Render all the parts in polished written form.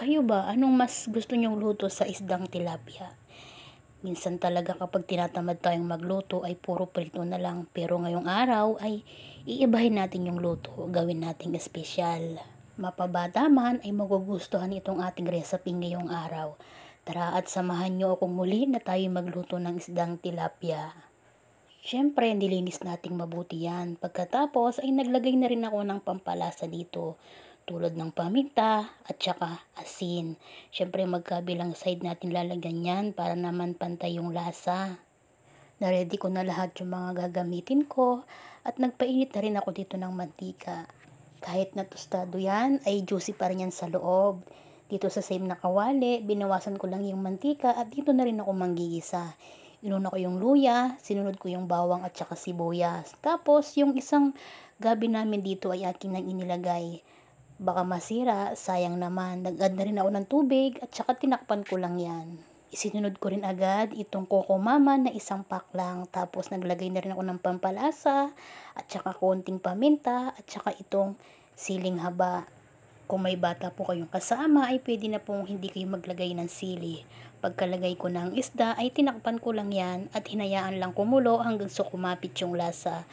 Kayo ba, anong mas gusto nyong luto sa isdang tilapia? Minsan talaga kapag tinatamad tayong magluto ay puro prito na lang, pero ngayong araw ay iibahin natin yung luto, gawin nating espesyal. Mapabata man ay magugustuhan itong ating recipe ngayong araw. Tara at samahan nyo akong muli na tayo magluto ng isdang tilapia. Siyempre, nilinis nating mabuti yan. Pagkatapos ay naglagay na rin ako ng pampalasa dito. Tulad ng paminta at saka asin. Siyempre, magkabilang side natin lalagyan yan para naman pantay yung lasa. Naready ko na lahat yung mga gagamitin ko at nagpainit na rin ako dito ng mantika. Kahit na tostado yan, ay juicy pa rin yan sa loob. Dito sa same na kawali, binawasan ko lang yung mantika at dito na rin ako manggigisa. Inuna ko yung luya, sinunod ko yung bawang at saka sibuyas. Tapos, yung isang gabi namin dito ay aking nang inilagay. Baka masira, sayang naman. Nag-add na rin ako ng tubig at saka tinakpan ko lang yan. Isinunod ko rin agad itong Coco Mama na isang pack lang. Tapos naglagay na rin ako ng pampalasa at saka konting paminta at saka itong siling haba. Kung may bata po kayong kasama ay pwede na pong hindi kayo maglagay ng sili. Pagkalagay ko ng isda ay tinakpan ko lang yan at hinayaan lang kumulo hanggang sa kumapit yung lasa.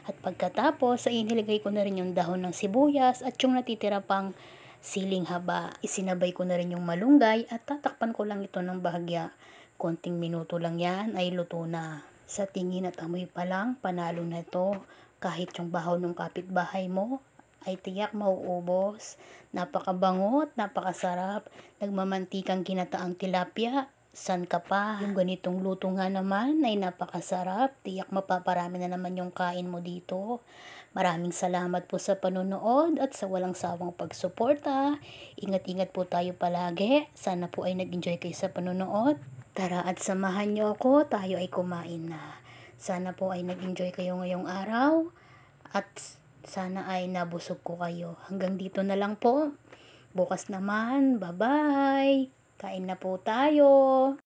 At pagkatapos ay inilagay ko na rin yung dahon ng sibuyas at yung natitira pang siling haba. Isinabay ko na rin yung malunggay at tatakpan ko lang ito ng bahagya. Konting minuto lang yan ay luto na. Sa tingin at amoy pa lang, panalo na ito. Kahit yung bahaw ng kapitbahay mo ay tiyak mauubos. Napakabango at napakasarap. Nagmamantikang ginataang tilapia. San ka pa? Yung ganitong luto nga naman ay napakasarap. Tiyak mapaparami na naman yung kain mo dito. Maraming salamat po sa panonood at sa walang sawang pagsuporta. Ingat-ingat po tayo palagi. Sana po ay nag-enjoy kayo sa panonood. Tara at samahan niyo ako. Tayo ay kumain na. Sana po ay nag-enjoy kayo ngayong araw. At sana ay nabusog ko kayo. Hanggang dito na lang po. Bukas naman. Bye-bye. Kain na po tayo.